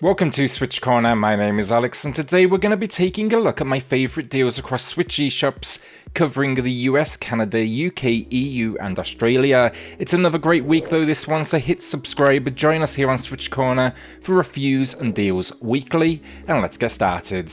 Welcome to Switch Corner, my name is Alex, and today we're going to be taking a look at my favourite deals across Switch eShops, covering the US, Canada, UK, EU and Australia. It's another great week though this one, so hit subscribe, join us here on Switch Corner for reviews and deals weekly, and let's get started.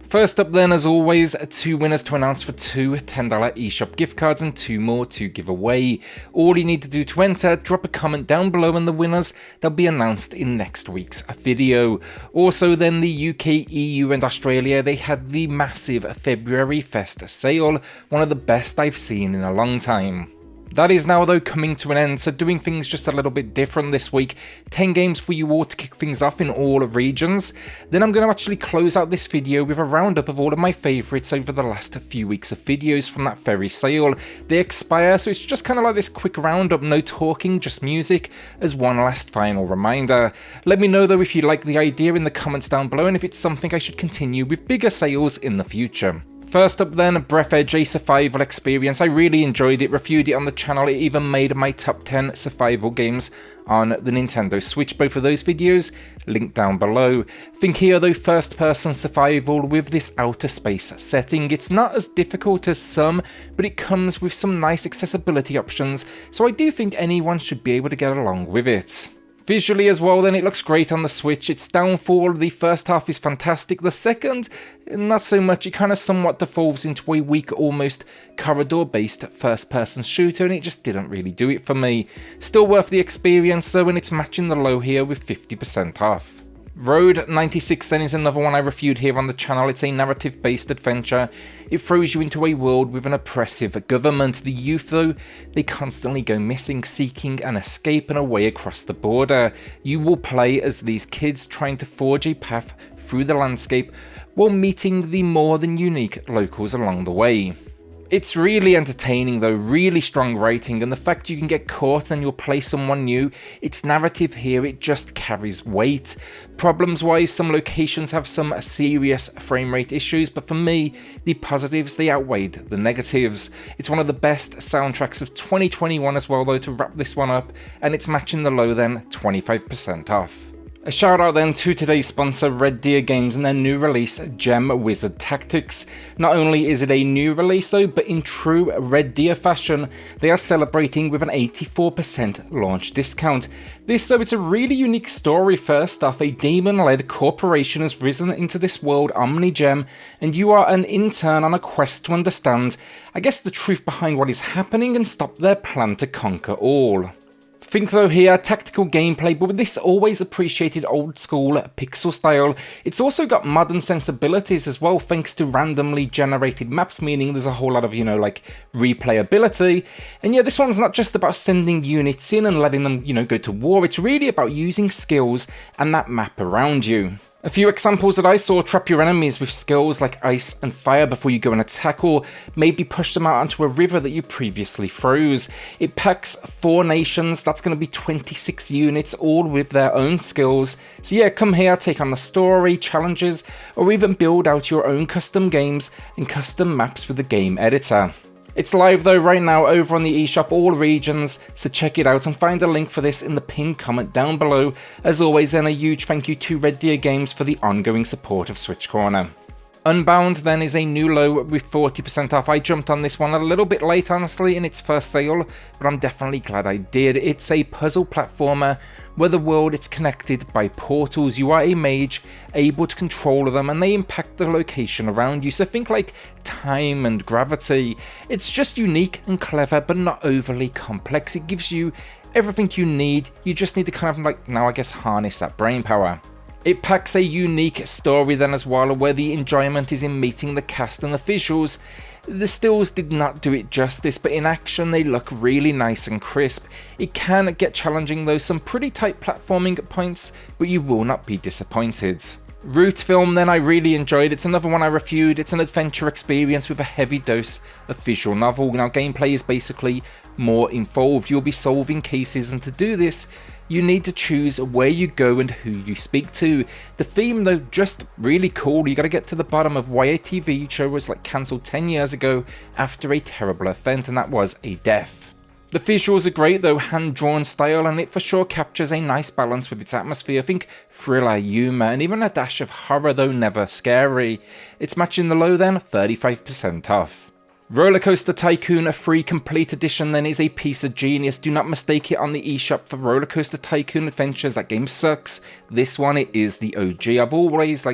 First up then, as always, 2 winners to announce for 2 $10 eShop gift cards and 2 more to give away. All you need to do to enter, drop a comment down below and the winners, they'll be announced in next week's video. Also then, the UK, EU and Australia, they had the massive February Fest sale, one of the best I've seen in a long time. That is now though coming to an end, so doing things just a little bit different this week. 10 games for you all to kick things off in all regions. Then I'm going to actually close out this video with a roundup of all of my favourites over the last few weeks of videos from that very sale. They expire, so it's just kind of like this quick roundup, no talking, just music, as one last final reminder. Let me know though if you like the idea in the comments down below and if it's something I should continue with bigger sales in the future. First up then, Breathedge, a survival experience. I really enjoyed it, reviewed it on the channel, it even made my top 10 survival games on the Nintendo Switch. Both of those videos linked down below. Think here though, first person survival with this outer space setting. It's not as difficult as some, but it comes with some nice accessibility options, so I do think anyone should be able to get along with it. Visually as well then, it looks great on the Switch. Its downfall, the first half is fantastic, the second, not so much. It kind of somewhat devolves into a weak, almost corridor-based first-person shooter, and it just didn't really do it for me. Still worth the experience though, and it's matching the low here with 50% off. Road 96 then is another one I reviewed here on the channel. It's a narrative-based adventure. It throws you into a world with an oppressive government. The youth though, they constantly go missing, seeking an escape and a way across the border. You will play as these kids trying to forge a path through the landscape while meeting the more than unique locals along the way. It's really entertaining though, really strong writing, and the fact you can get caught and you'll play someone new, its narrative here, it just carries weight. Problems wise, some locations have some serious frame rate issues, but for me, the positives, they outweighed the negatives. It's one of the best soundtracks of 2021 as well though, to wrap this one up, and it's matching the low then, 25% off. A shout out then to today's sponsor, Red Deer Games, and their new release, Gem Wizard Tactics. Not only is it a new release though, but in true Red Deer fashion, they are celebrating with an 84% launch discount. This though, it's a really unique story. First off, a demon-led corporation has risen into this world, Omnigem, and you are an intern on a quest to understand, I guess, the truth behind what is happening and stop their plan to conquer all. Think though here, tactical gameplay, but with this always appreciated old school pixel style. It's also got modern sensibilities as well, thanks to randomly generated maps, meaning there's a whole lot of, like replayability. And yeah, this one's not just about sending units in and letting them, go to war. It's really about using skills and that map around you. A few examples that I saw: trap your enemies with skills like ice and fire before you go and attack, or maybe push them out onto a river that you previously froze. It packs 4 nations, that's going to be 26 units, all with their own skills. So yeah, come here, take on the story, challenges, or even build out your own custom games and custom maps with the game editor. It's live though right now over on the eShop, all regions, so check it out and find a link for this in the pinned comment down below. As always then, a huge thank you to Red Deer Games for the ongoing support of Switch Corner. Unbound then is a new low with 40% off. I jumped on this one a little bit late honestly in its first sale, but I'm definitely glad I did. It's a puzzle platformer where the world is connected by portals. You are a mage, able to control them, and they impact the location around you, so think like time and gravity. It's just unique and clever, but not overly complex. It gives you everything you need. You just need to kind of now I guess harness that brain power. It packs a unique story then as well, where the enjoyment is in meeting the cast and the visuals. The stills did not do it justice, but in action they look really nice and crisp. It can get challenging though, some pretty tight platforming at points, but you will not be disappointed. Root Film then, I really enjoyed. It's another one I reviewed. It's an adventure experience with a heavy dose of visual novel. Now gameplay is basically more involved. You'll be solving cases, and to do this you need to choose where you go and who you speak to. The theme though, just really cool. You gotta get to the bottom of why a TV show was cancelled 10 years ago after a terrible event, and that was a death. The visuals are great though, hand-drawn style, and it for sure captures a nice balance with its atmosphere. Think thriller, humour, and even a dash of horror, though never scary. It's matching the low then, 35% off. Roller Coaster Tycoon, a free complete edition, then is a piece of genius. Do not mistake it on the eShop for Roller Coaster Tycoon Adventures. That game sucks. This one, it is the OG. I've always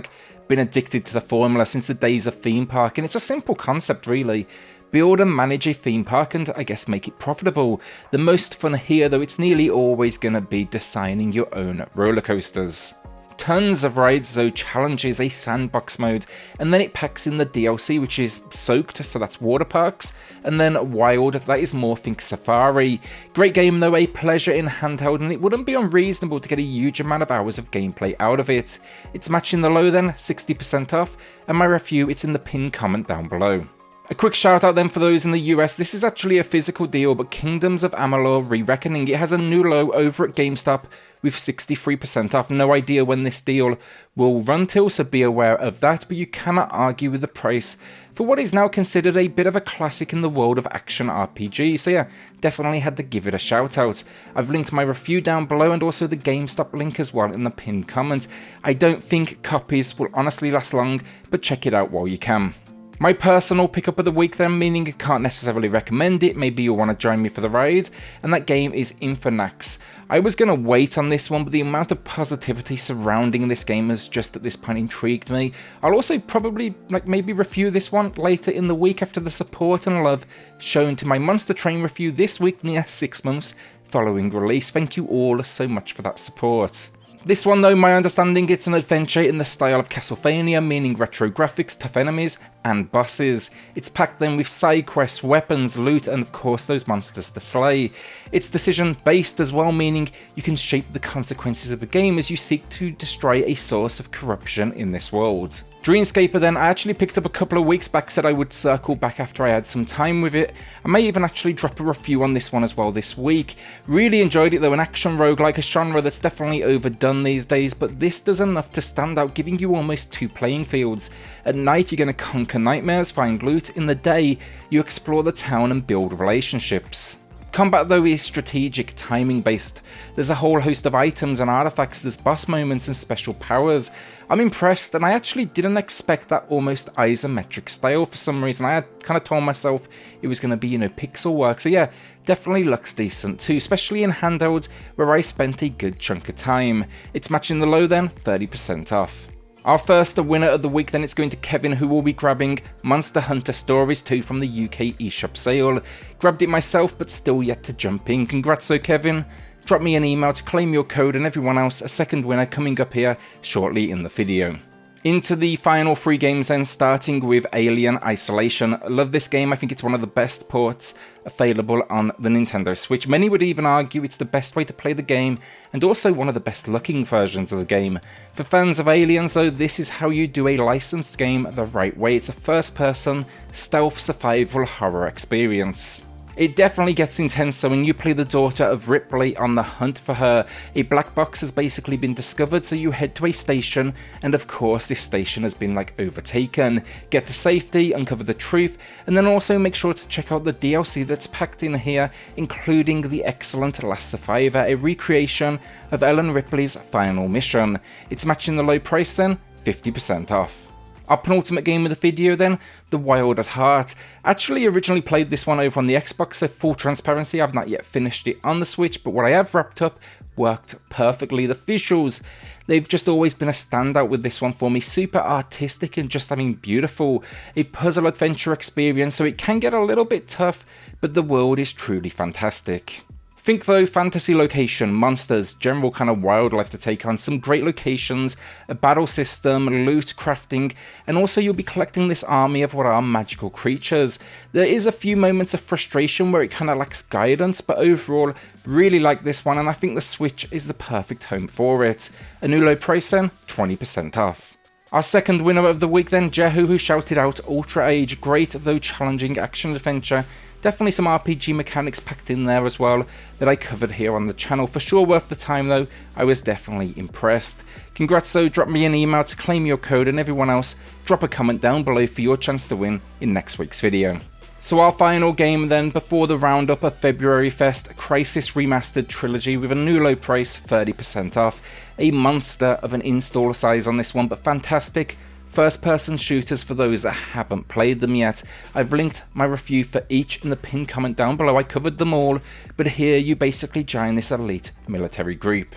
been addicted to the formula since the days of theme park, and it's a simple concept really. Build and manage a theme park and I guess make it profitable. The most fun here though, it's nearly always going to be designing your own roller coasters. Tons of rides though, challenges, a sandbox mode, and then it packs in the DLC which is Soaked, so that's water parks, and then Wild, that is more think safari. Great game though, a pleasure in handheld, and it wouldn't be unreasonable to get a huge amount of hours of gameplay out of it. It's matching the low then, 60% off, and my review, it's in the pinned comment down below. A quick shout out then for those in the US, this is actually a physical deal, but Kingdoms of Amalur Re-Reckoning, it has a new low over at GameStop with 63% off. No idea when this deal will run till, so be aware of that, but you cannot argue with the price for what is now considered a bit of a classic in the world of action RPG, so yeah, definitely had to give it a shout out. I've linked my review down below and also the GameStop link as well in the pinned comment. I don't think copies will honestly last long, but check it out while you can. My personal pickup of the week then, meaning I can't necessarily recommend it, maybe you'll want to join me for the ride, and that game is Infernax. I was going to wait on this one, but the amount of positivity surrounding this game has just at this point intrigued me. I'll also probably maybe review this one later in the week after the support and love shown to my Monster Train review this week near 6 months following release. Thank you all so much for that support. This one though, my understanding, it's an adventure in the style of Castlevania, meaning retro graphics, tough enemies, and bosses. It's packed then with side quests, weapons, loot, and of course those monsters to slay. It's decision based as well, meaning you can shape the consequences of the game as you seek to destroy a source of corruption in this world. Dreamscaper then, I actually picked up a couple of weeks back, said I would circle back after I had some time with it. I may even actually drop a review on this one as well this week. Really enjoyed it though, an action roguelike, a genre that's definitely overdone these days, but this does enough to stand out, giving you almost two playing fields. At night you're going to conquer nightmares, find loot, in the day you explore the town and build relationships. Combat though is strategic, timing based. There's a whole host of items and artifacts, there's boss moments and special powers. I'm impressed, and I actually didn't expect that almost isometric style for some reason. I had kind of told myself it was going to be, pixel work, so yeah, definitely looks decent too, especially in handhelds where I spent a good chunk of time. It's matching the low then, 30% off. Our first winner of the week then, it's going to Kevin, who will be grabbing Monster Hunter Stories 2 from the UK eShop sale. Grabbed it myself, but still yet to jump in. Congrats though, Kevin. Drop me an email to claim your code, and everyone else a second winner coming up here shortly in the video. Into the final three games then, starting with Alien Isolation. Love this game, I think it's one of the best ports available on the Nintendo Switch. Many would even argue it's the best way to play the game, and also one of the best looking versions of the game. For fans of Aliens though, this is how you do a licensed game the right way. It's a first person, stealth survival horror experience. It definitely gets intense, so when you play the daughter of Ripley on the hunt for her, a black box has basically been discovered, so you head to a station, and of course this station has been overtaken. Get to safety, uncover the truth, and then also make sure to check out the DLC that's packed in here, including the excellent Last Survivor, a recreation of Ellen Ripley's final mission. It's matching the low price then, 50% off. Our penultimate game of the video then, The Wild at Heart. Actually originally played this one over on the Xbox, so full transparency, I've not yet finished it on the Switch, but what I have wrapped up worked perfectly. The visuals, they've just always been a standout with this one for me. Super artistic and just, beautiful. A puzzle adventure experience, so it can get a little bit tough, but the world is truly fantastic. Think though, fantasy location, monsters, general kind of wildlife to take on, some great locations, a battle system, loot, crafting, and also you'll be collecting this army of what are magical creatures. There is a few moments of frustration where it kind of lacks guidance, but overall, really like this one, and I think the Switch is the perfect home for it. A new low price then, 20% off. Our second winner of the week then, Jehu, who shouted out Ultra Age, great though challenging action adventure. Definitely some RPG mechanics packed in there as well that I covered here on the channel. For sure worth the time though, I was definitely impressed. Congrats though, drop me an email to claim your code, and everyone else, drop a comment down below for your chance to win in next week's video. So our final game then before the roundup of February Fest, Crysis Remastered Trilogy with a new low price, 30% off. A monster of an install size on this one, but fantastic first-person shooters for those that haven't played them yet. I've linked my review for each in the pinned comment down below. I covered them all, but here you basically join this elite military group.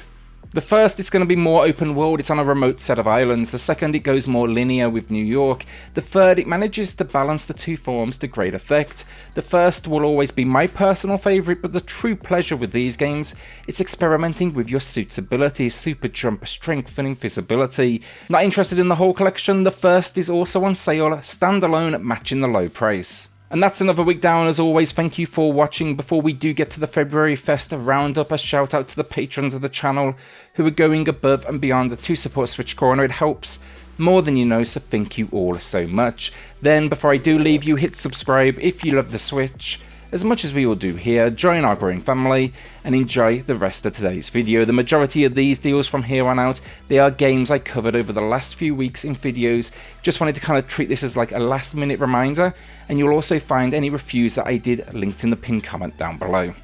The first, it's going to be more open world, it's on a remote set of islands. The second, it goes more linear with New York. The third, it manages to balance the two forms to great effect. The first will always be my personal favourite, but the true pleasure with these games, it's experimenting with your suit's abilities, super jump, strength and invisibility. Not interested in the whole collection? The first is also on sale, standalone, matching the low price. And that's another week down. As always, thank you for watching. Before we do get to the February Fest roundup, a shout out to the patrons of the channel who are going above and beyond to support Switch Corner. It helps more than you know, so thank you all so much. Then, before I do leave you, hit subscribe if you love the Switch as much as we all do here. Join our growing family and enjoy the rest of today's video. The majority of these deals from here on out, they are games I covered over the last few weeks in videos. Just wanted to kind of treat this as like a last minute reminder, and you'll also find any reviews that I did linked in the pinned comment down below.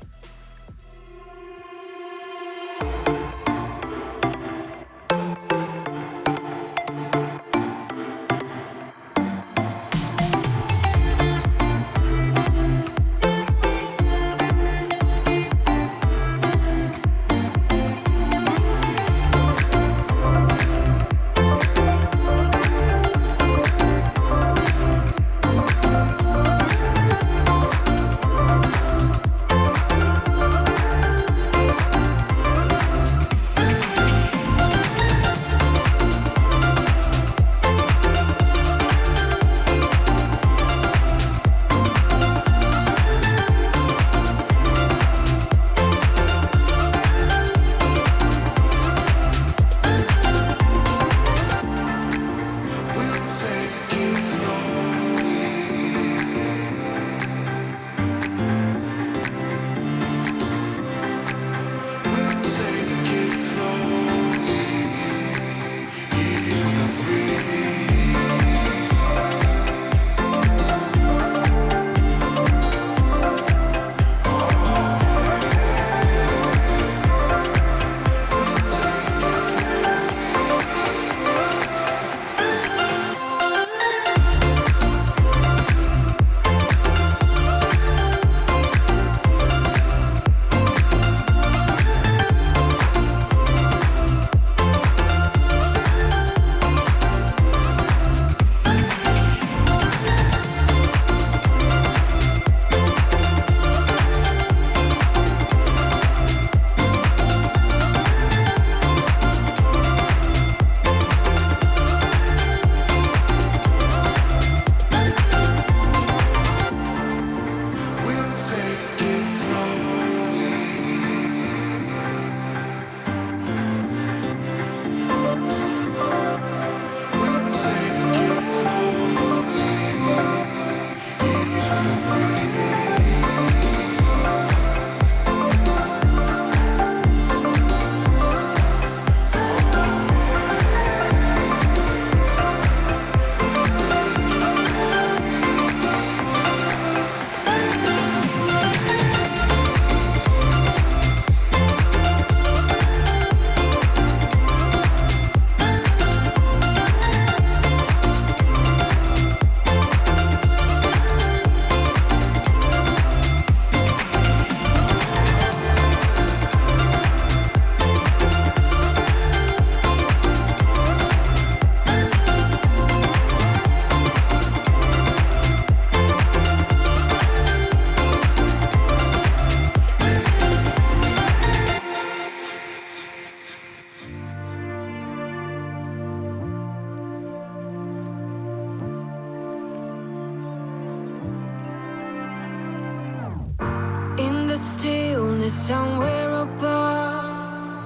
somewhere above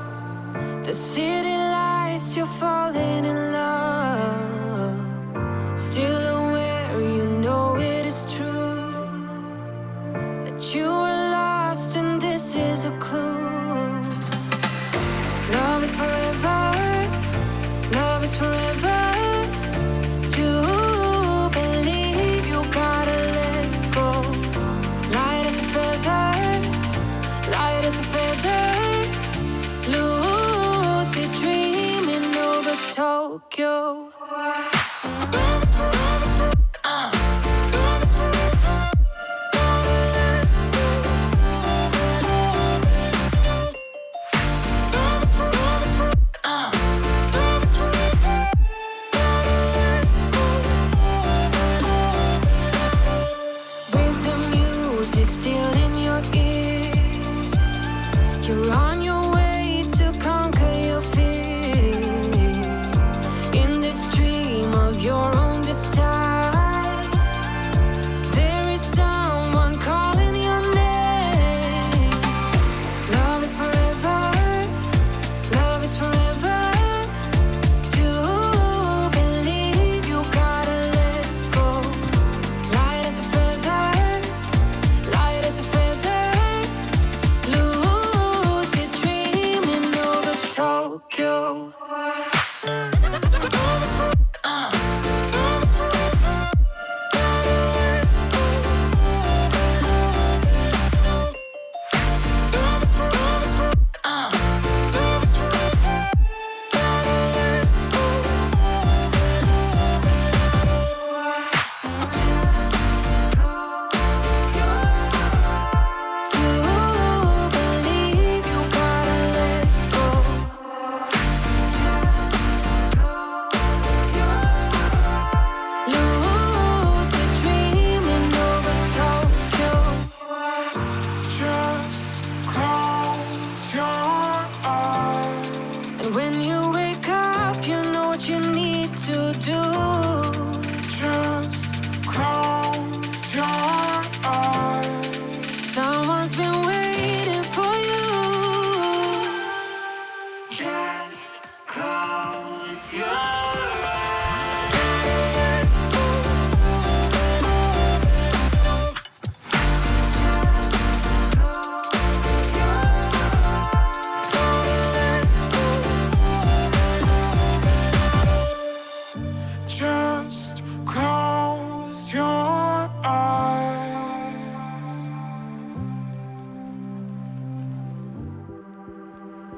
the city lights, you're falling in love. Still aware, you know it is true that you were lost and this is a clue. Love is forever, love is forever. To believe you gotta let go.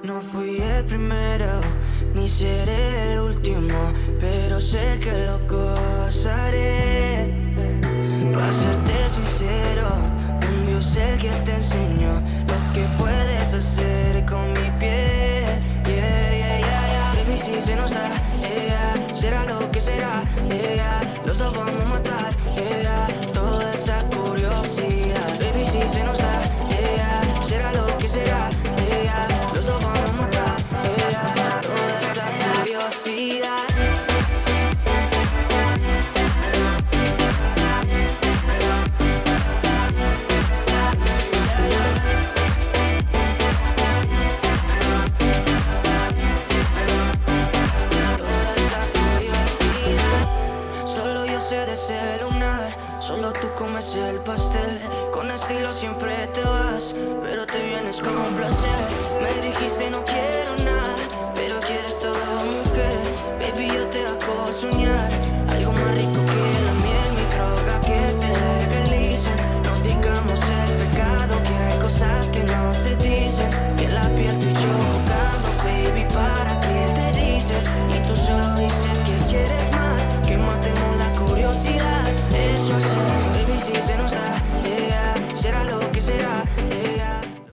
No fui el primero, ni seré el último, pero sé que lo gozaré. Para serte sincero, un Dios el que te enseñó lo que puedes hacer con mi piel. Yeah, yeah, yeah, yeah. Baby, si se nos da, yeah, será lo que será, yeah. Los dos vamos a matar, yeah, toda esa curiosidad. Baby, si se nos da, yeah, será lo que será, yeah. Los dos vamos a matar, yeah, toda esa curiosidad. Solo tú comes el pastel. Con estilo siempre te vas, pero te vienes con placer. Me dijiste no quiero